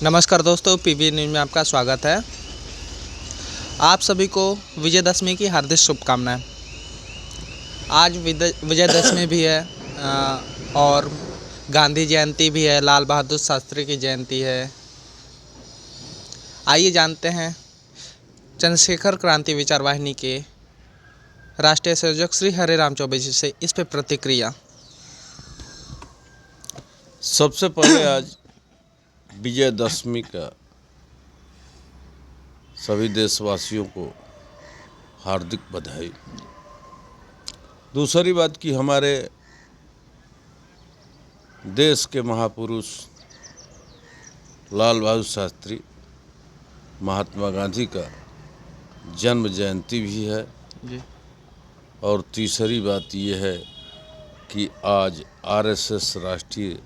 नमस्कार दोस्तों, PB news में आपका स्वागत है। आप सभी को विजयदशमी की हार्दिक शुभकामनाएं। आज विजयदशमी भी है और गांधी जयंती भी है, लाल बहादुर शास्त्री की जयंती है। आइए जानते हैं चंद्रशेखर क्रांति विचार वाहिनी के राष्ट्रीय संयोजक श्री हरिराम चौबे जी से इस पर प्रतिक्रिया। सबसे पहले आज विजयदशमी का सभी देशवासियों को हार्दिक बधाई। दूसरी बात कि हमारे देश के महापुरुष लाल बहादुर शास्त्री महात्मा गांधी का जन्म जयंती भी है जी। और तीसरी बात यह है कि आज आरएसएस राष्ट्रीय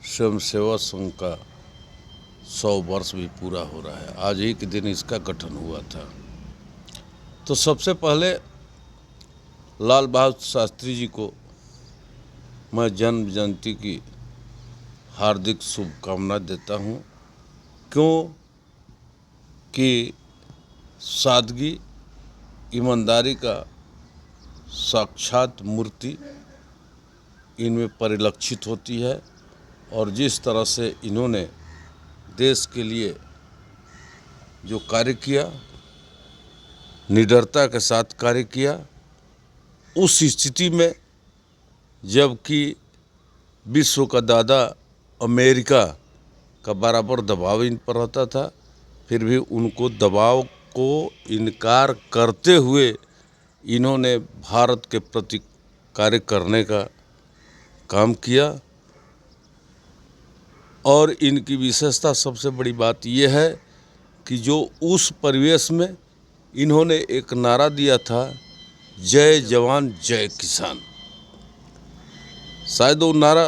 स्वयंसेवक संघ का 100 वर्ष भी पूरा हो रहा है। आज एक दिन इसका गठन हुआ था। तो सबसे पहले लाल बहादुर शास्त्री जी को मैं जन्म जयंती की हार्दिक शुभकामना देता हूँ, क्यों कि सादगी ईमानदारी का साक्षात मूर्ति इनमें परिलक्षित होती है और जिस तरह से इन्होंने देश के लिए जो कार्य किया, निडरता के साथ कार्य किया, उस स्थिति में जबकि विश्व का दादा अमेरिका का बराबर दबाव इन पर रहता था, फिर भी उनको दबाव को इनकार करते हुए इन्होंने भारत के प्रति कार्य करने का काम किया। और इनकी विशेषता सबसे बड़ी बात यह है कि जो उस परिवेश में इन्होंने एक नारा दिया था, जय जवान जय किसान। शायद वो नारा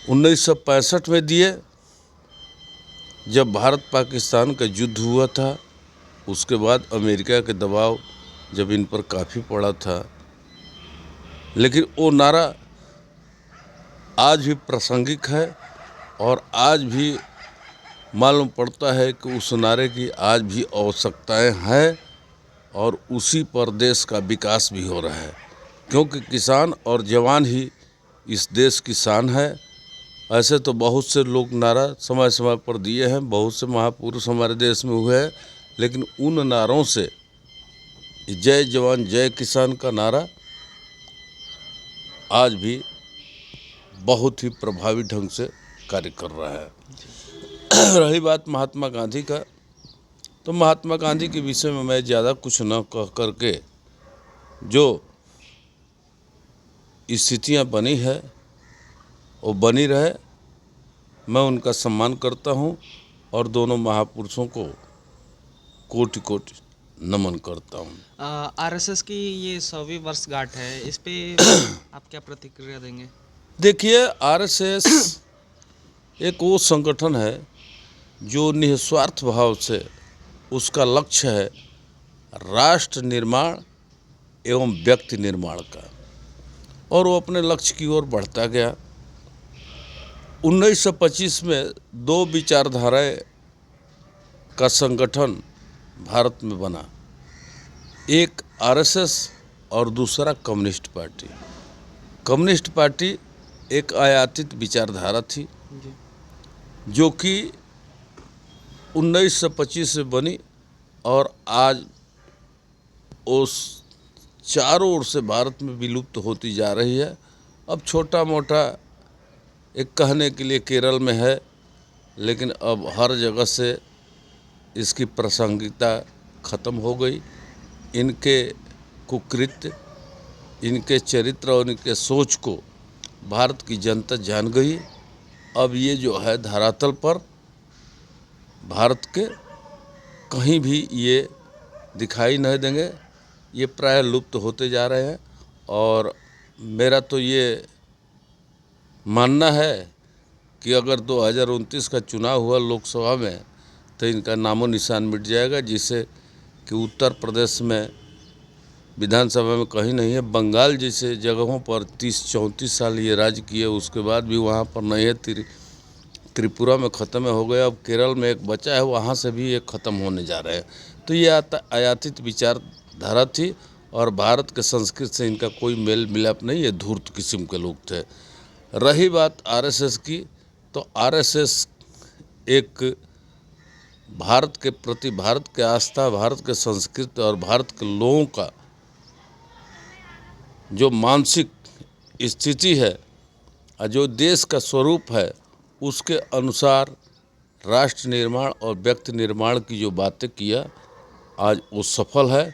1965 में दिए, जब भारत पाकिस्तान का युद्ध हुआ था। उसके बाद अमेरिका के दबाव जब इन पर काफ़ी पड़ा था, लेकिन वो नारा आज भी प्रासंगिक है और आज भी मालूम पड़ता है कि उस नारे की आज भी आवश्यकताएं हैं और उसी पर देश का विकास भी हो रहा है, क्योंकि किसान और जवान ही इस देश की शान है। ऐसे तो बहुत से लोग नारा समय समय पर दिए हैं, बहुत से महापुरुष हमारे देश में हुए हैं, लेकिन उन नारों से जय जवान जय किसान का नारा आज भी बहुत ही प्रभावी ढंग से कार्य कर रहा है। रही बात महात्मा गांधी का, तो महात्मा गांधी के विषय में मैं ज़्यादा कुछ न कह करके जो स्थितियां बनी है वो बनी रहे, मैं उनका सम्मान करता हूं और दोनों महापुरुषों को कोटि कोटि नमन करता हूं। आरएसएस की ये 100वीं वर्षगांठ है, इस पे आप क्या प्रतिक्रिया देंगे? देखिए, आरएसएस एक वो संगठन है जो निस्वार्थ भाव से उसका लक्ष्य है राष्ट्र निर्माण एवं व्यक्ति निर्माण का, और वो अपने लक्ष्य की ओर बढ़ता गया। 1925 में 2 विचारधाराएं का संगठन भारत में बना, एक आरएसएस और दूसरा कम्युनिस्ट पार्टी। कम्युनिस्ट पार्टी एक आयातित विचारधारा थी जो कि 1925 से बनी और आज उस चारों ओर से भारत में विलुप्त होती जा रही है। अब छोटा मोटा एक कहने के लिए केरल में है, लेकिन अब हर जगह से इसकी प्रासंगिकता ख़त्म हो गई। इनके कुकृत्य, इनके चरित्र और इनके सोच को भारत की जनता जान गई। अब ये जो है धरातल पर भारत के कहीं भी ये दिखाई नहीं देंगे, ये प्राय लुप्त होते जा रहे हैं। और मेरा तो ये मानना है कि अगर 2029 का चुनाव हुआ लोकसभा में तो इनका नामो निशान मिट जाएगा, जिससे कि उत्तर प्रदेश में विधानसभा में कहीं नहीं है। बंगाल जैसे जगहों पर 30-34 साल ये राज्य किए, उसके बाद भी वहाँ पर नहीं है। त्रिपुरा में ख़त्म हो गया, अब केरल में एक बचा है, वहाँ से भी एक ख़त्म होने जा रहे हैं। तो ये आयातित विचारधारा थी और भारत के संस्कृति से इनका कोई मेल मिलाप नहीं, ये धूर्त किस्म के लोग थे। रही बात आरएसएस की, तो आरएसएस एक भारत के प्रति, भारत के आस्था, भारत के संस्कृति और भारत के लोगों का जो मानसिक स्थिति है और जो देश का स्वरूप है, उसके अनुसार राष्ट्र निर्माण और व्यक्ति निर्माण की जो बातें किया, आज वो सफल है।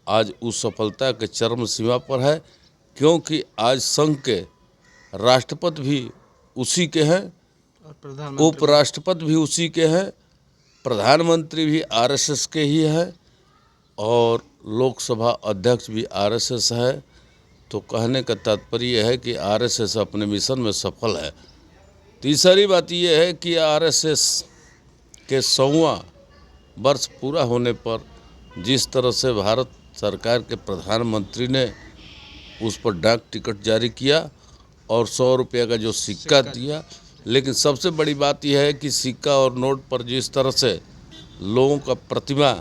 आज उस सफलता के चरम सीमा पर है, क्योंकि आज संघ के राष्ट्रपति भी उसी के हैं, उपराष्ट्रपति भी उसी के हैं, प्रधानमंत्री भी आरएसएस के ही है और लोकसभा अध्यक्ष भी आरएसएस है। तो कहने का तात्पर्य है कि आरएसएस अपने मिशन में सफल है। तीसरी बात यह है कि आरएसएस के 100वां वर्ष पूरा होने पर जिस तरह से भारत सरकार के प्रधानमंत्री ने उस पर डाक टिकट जारी किया और 100 रुपये का जो सिक्का दिया, लेकिन सबसे बड़ी बात यह है कि सिक्का और नोट पर जिस तरह से लोगों का प्रतिमा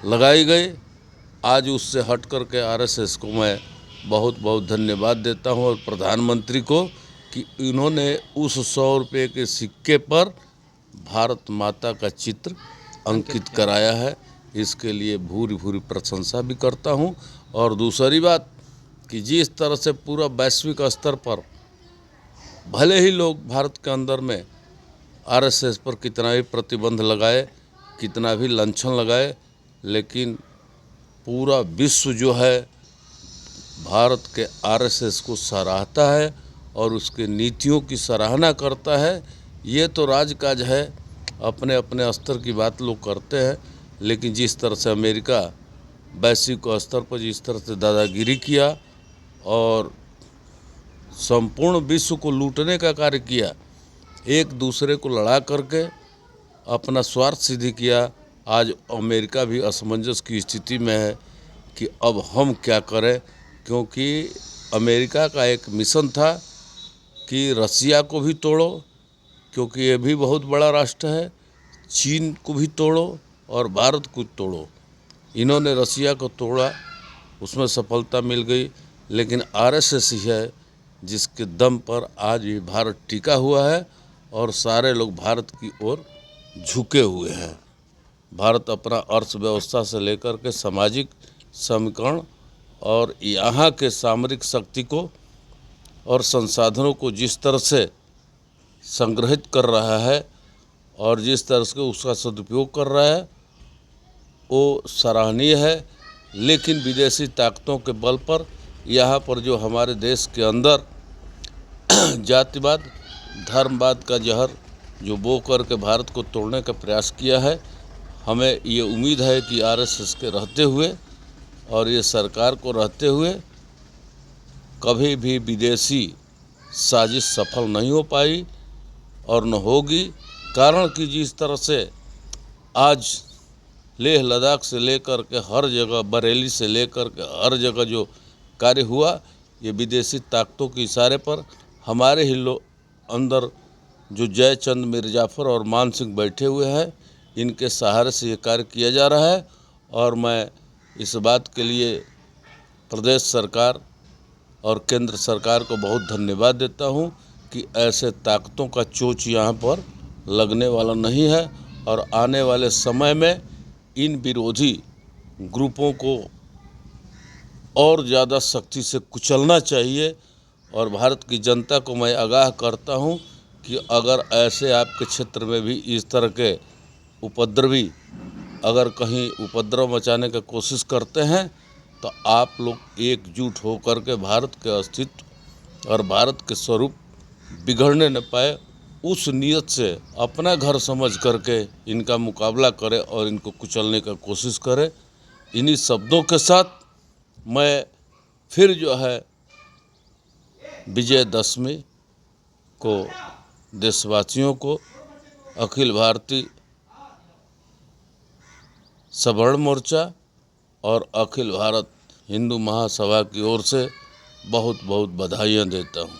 लगाई गई, आज उससे हट कर के आरएसएस को मैं बहुत बहुत धन्यवाद देता हूं और प्रधानमंत्री को कि इन्होंने उस 100 रुपये के सिक्के पर भारत माता का चित्र अंकित कराया है। इसके लिए भूरी भूरी प्रशंसा भी करता हूं। और दूसरी बात कि जिस तरह से पूरा वैश्विक स्तर पर भले ही लोग भारत के अंदर में आरएसएस पर कितना भी प्रतिबंध लगाए, कितना भी लांछन लगाए, लेकिन पूरा विश्व जो है भारत के आरएसएस को सराहता है और उसके नीतियों की सराहना करता है। ये तो राजकाज है, अपने अपने स्तर की बात लोग करते हैं, लेकिन जिस तरह से अमेरिका वैश्विक स्तर पर जिस तरह से दादागिरी किया और संपूर्ण विश्व को लूटने का कार्य किया, एक दूसरे को लड़ा करके अपना स्वार्थ सिद्धि किया, आज अमेरिका भी असमंजस की स्थिति में है कि अब हम क्या करें, क्योंकि अमेरिका का एक मिशन था कि रसिया को भी तोड़ो, क्योंकि ये भी बहुत बड़ा राष्ट्र है, चीन को भी तोड़ो और भारत को तोड़ो। इन्होंने रसिया को तोड़ा, उसमें सफलता मिल गई, लेकिन आरएसएस ही है जिसके दम पर आज ये भारत टिका हुआ है और सारे लोग भारत की ओर झुके हुए हैं। भारत अपना अर्थव्यवस्था से लेकर के सामाजिक समीकरण और यहाँ के सामरिक शक्ति को और संसाधनों को जिस तरह से संग्रहित कर रहा है और जिस तरह से उसका सदुपयोग कर रहा है, वो सराहनीय है। लेकिन विदेशी ताकतों के बल पर यहाँ पर जो हमारे देश के अंदर जातिवाद, धर्मवाद का जहर जो बो करके भारत को तोड़ने का प्रयास किया है, हमें ये उम्मीद है कि आरएसएस के रहते हुए और ये सरकार को रहते हुए कभी भी विदेशी साजिश सफल नहीं हो पाई और न होगी। कारण कि जिस तरह से आज लेह लद्दाख से लेकर के हर जगह, बरेली से लेकर के हर जगह जो कार्य हुआ, ये विदेशी ताकतों के इशारे पर हमारे ही लोग अंदर जो जयचंद मिर्जाफर और मान सिंह बैठे हुए हैं, इनके सहारे से ये कार्य किया जा रहा है। और मैं इस बात के लिए प्रदेश सरकार और केंद्र सरकार को बहुत धन्यवाद देता हूं कि ऐसे ताकतों का चोच यहाँ पर लगने वाला नहीं है और आने वाले समय में इन विरोधी ग्रुपों को और ज़्यादा सख्ती से कुचलना चाहिए। और भारत की जनता को मैं आगाह करता हूं कि अगर ऐसे आपके क्षेत्र में भी इस तरह के उपद्रवी अगर कहीं उपद्रव मचाने का कोशिश करते हैं, तो आप लोग एकजुट होकर के भारत के अस्तित्व और भारत के स्वरूप बिगड़ने न पाए, उस नियत से अपना घर समझ करके इनका मुकाबला करें और इनको कुचलने का कोशिश करें। इन्हीं शब्दों के साथ मैं फिर जो है विजयदशमी को देशवासियों को, अखिल भारतीय सवर्ण मोर्चा और अखिल भारत हिंदू महासभा की ओर से बहुत बहुत बधाइयाँ देता हूँ।